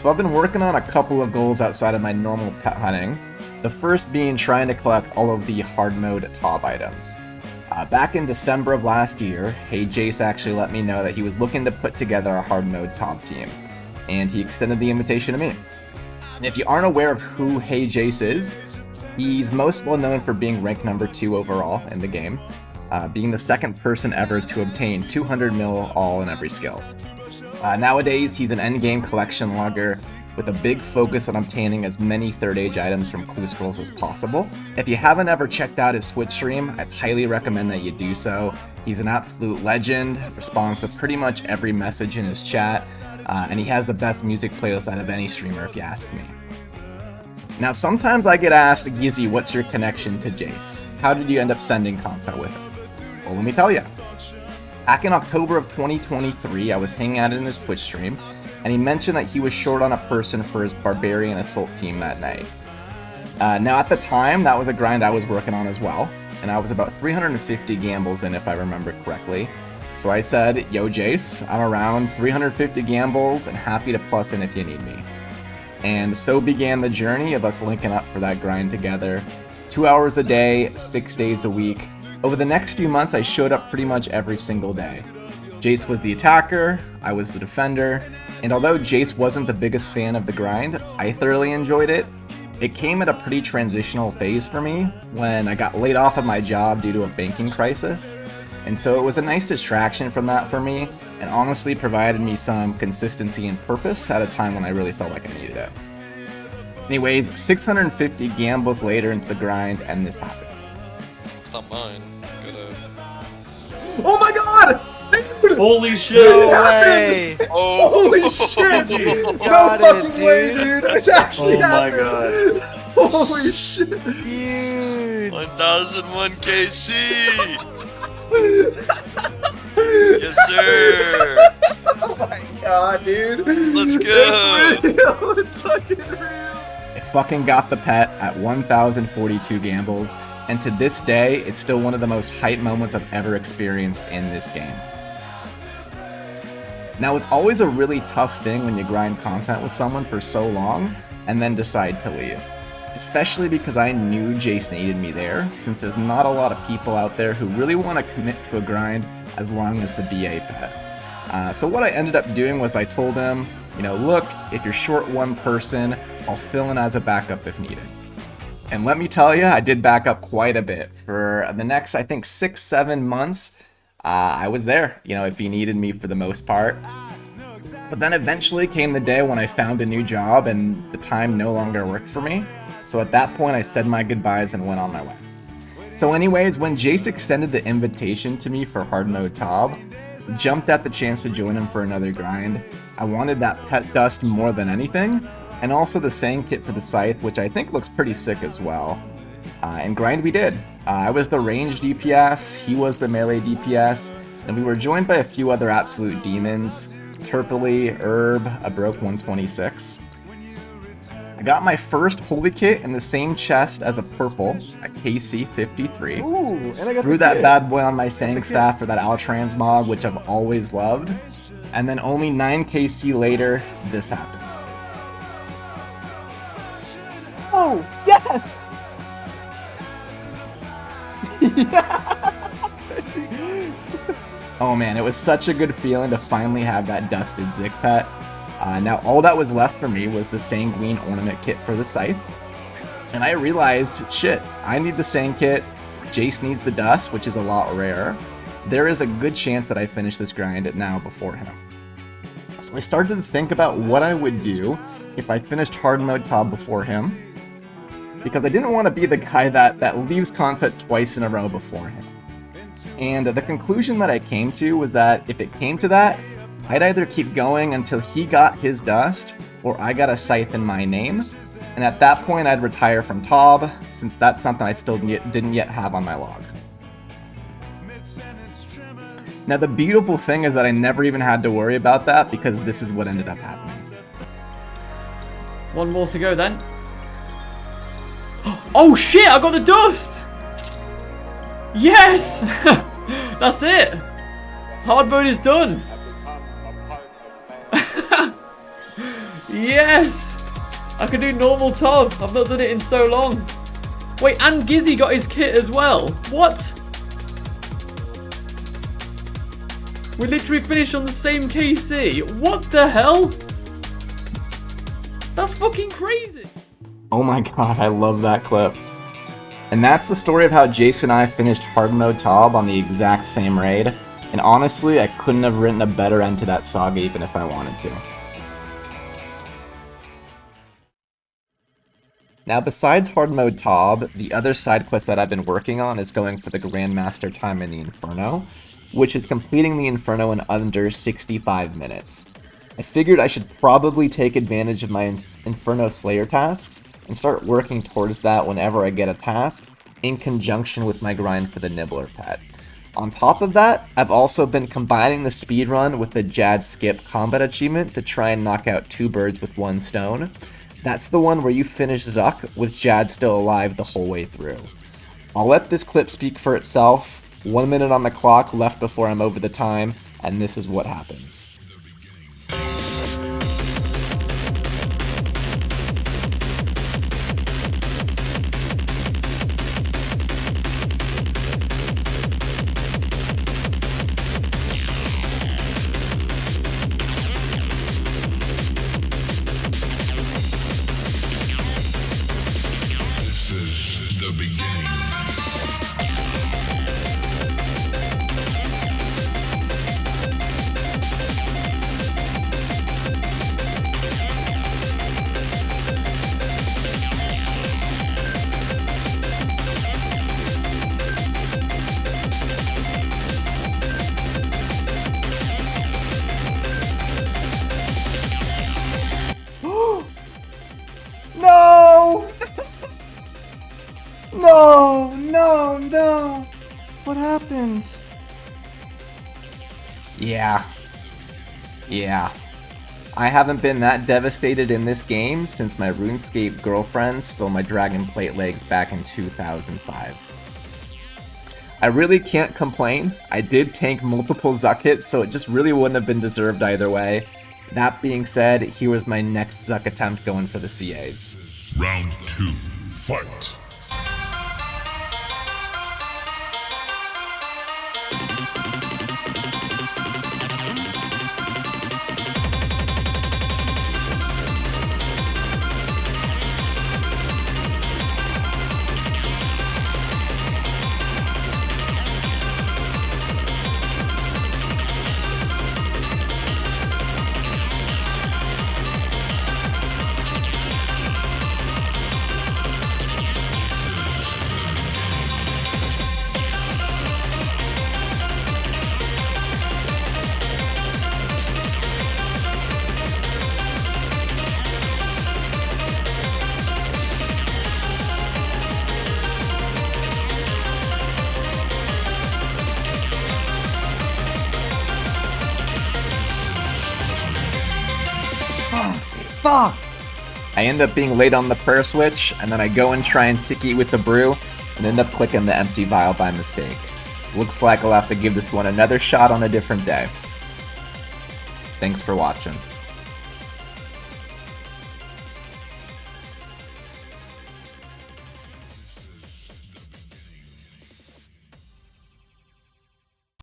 So I've been working on a couple of goals outside of my normal pet hunting. The first being trying to collect all of the hard mode TOB items. Back in December of last year, Jase actually let me know that he was looking to put together a hard mode TOB team, and he extended the invitation to me. And if you aren't aware of who Jase is, he's most well known for being ranked number 2 overall in the game, being the second person ever to obtain 200 mil all in every skill. Nowadays, he's an endgame collection logger with a big focus on obtaining as many third age items from clue scrolls as possible. If you haven't ever checked out his Twitch stream, I highly recommend that you do so. He's an absolute legend, responds to pretty much every message in his chat, and he has the best music playlist out of any streamer if you ask me. Now sometimes I get asked, Gizzy, what's your connection to Jase? How did you end up sending content with him? Well, let me tell you. Back in October of 2023, I was hanging out in his Twitch stream, and he mentioned that he was short on a person for his Barbarian Assault team that night. Now at the time, that was a grind I was working on as well, and I was about 350 gambles in if I remember correctly. So I said, yo Jase, I'm around 350 gambles and happy to plus in if you need me. And so began the journey of us linking up for that grind together. 2 hours a day, 6 days a week. Over the next few months, I showed up pretty much every single day. Jase was the attacker, I was the defender, and although Jase wasn't the biggest fan of the grind, I thoroughly enjoyed it. It came at a pretty transitional phase for me when I got laid off of my job due to a banking crisis, and so it was a nice distraction from that for me, and honestly provided me some consistency and purpose at a time when I really felt like I needed it. Anyways, 650 gambles later into the grind, and this happened. It's not mine. Oh my god! Dude! Holy shit! No way! Oh! Holy shit! No Got fucking it, way, dude. dude! It actually Oh my happened! god. Holy shit! Dude! 1001 KC! Yes, sir! Oh my god, dude! Let's go! It's real! It's fucking real! I fucking got the pet at 1,042 gambles, and to this day, it's still one of the most hype moments I've ever experienced in this game. Now, it's always a really tough thing when you grind content with someone for so long, and then decide to leave. Especially because I knew Jase needed me there, since there's not a lot of people out there who really want to commit to a grind as long as the BA pet. So what I ended up doing was I told him, you know, look, if you're short one person, I'll fill in as a backup if needed. And let me tell you, I did back up quite a bit. For the next, I think, 6-7 months, I was there, you know, if he needed me for the most part. But then eventually came the day when I found a new job and the time no longer worked for me. So at that point, I said my goodbyes and went on my way. So anyways, when Jase extended the invitation to me for hard mode TOB, jumped at the chance to join him for another grind. I wanted that pet dust more than anything, and also the sand kit for the scythe, which I think looks pretty sick as well. And grind we did. I was the range DPS, he was the melee DPS, and we were joined by a few other absolute demons, Turpily, Herb, a broke 126. I got my first holy kit in the same chest as a purple, a KC-53. Ooh, and I got Threw the that kit. bad boy on my Sang staff for that Altransmog, which I've always loved. And then only 9 KC later, this happened. Oh, yes! Oh man, it was such a good feeling to finally have that dusted Zik pet. Now all that was left for me was the Sanguine ornament kit for the scythe. And I realized, shit, I need the sand kit, Jase needs the dust, which is a lot rarer. There is a good chance that I finish this grind now before him. So I started to think about what I would do if I finished hard mode TOB before him, because I didn't want to be the guy that leaves content twice in a row before him. And the conclusion that I came to was that if it came to that, I'd either keep going until he got his dust, or I got a scythe in my name, and at that point I'd retire from TOB, since that's something I still didn't yet have on my log. Now the beautiful thing is that I never even had to worry about that, because this is what ended up happening. One more to go then. Oh shit, I got the dust! Yes! That's it! Hard mode is done! Yes! I can do normal TOB. I've not done it in so long. Wait, and Gizzy got his kit as well. What? We literally finished on the same KC. What the hell? That's fucking crazy. Oh my god, I love that clip. And that's the story of how Jase and I finished hard mode TOB on the exact same raid. And honestly, I couldn't have written a better end to that saga even if I wanted to. Now besides hard mode TOB, the other side quest that I've been working on is going for the Grandmaster time in the Inferno, which is completing the Inferno in under 65 minutes. I figured I should probably take advantage of my Inferno Slayer tasks and start working towards that whenever I get a task, in conjunction with my grind for the Nibbler pet. On top of that, I've also been combining the speedrun with the Jad Skip combat achievement to try and knock out 2 birds with 1 stone. That's the one where you finish Zuck with Jad still alive the whole way through. I'll let this clip speak for itself. 1 minute on the clock left before I'm over the time, and this is what happens. No! What happened? Yeah. I haven't been that devastated in this game since my RuneScape girlfriend stole my Dragon Plate legs back in 2005. I really can't complain. I did tank multiple Zuck hits, so it just really wouldn't have been deserved either way. That being said, here was my next Zuck attempt going for the CAs. Round 2, fight! Fuck! I end up being late on the prayer switch, and then I go and try and tiki with the brew, and end up clicking the empty vial by mistake. Looks like I'll have to give this one another shot on a different day. Thanks for watching.